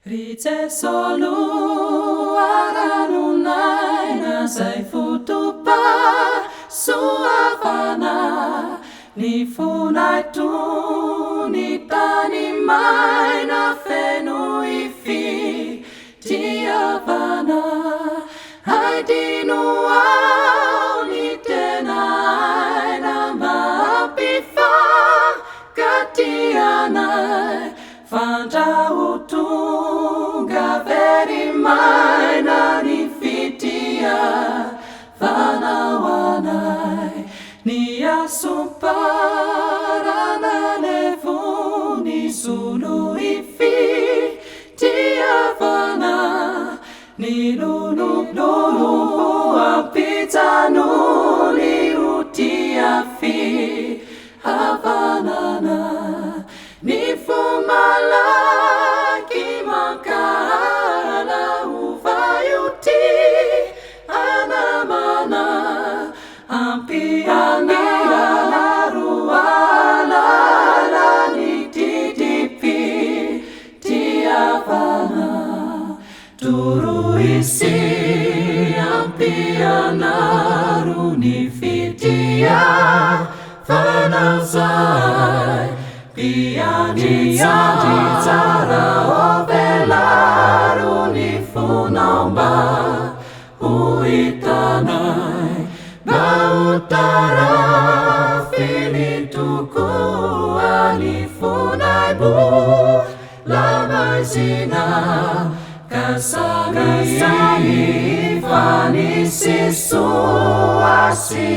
Ritesolu aranunaina zay fotopa soavana ny fonay tony tany maina feno ifitiavana haidino ao ny tena aina mampifakatianay fandrahotonga very maina ny fitiavanao ny asomparana levony solo ifitiavana ny lolololo ampijanony otiafihavanana ny fomalaky mankala ovayoti anamana ampianana roalala ny didipitiavana toroisi ampianaro ny fitiavanao zay pianitsary tsara ovelaro ny fonaomba hoitanay mba hotarafiny tokoa ny fonay mbola maizina kasagny fa ny sisoa sy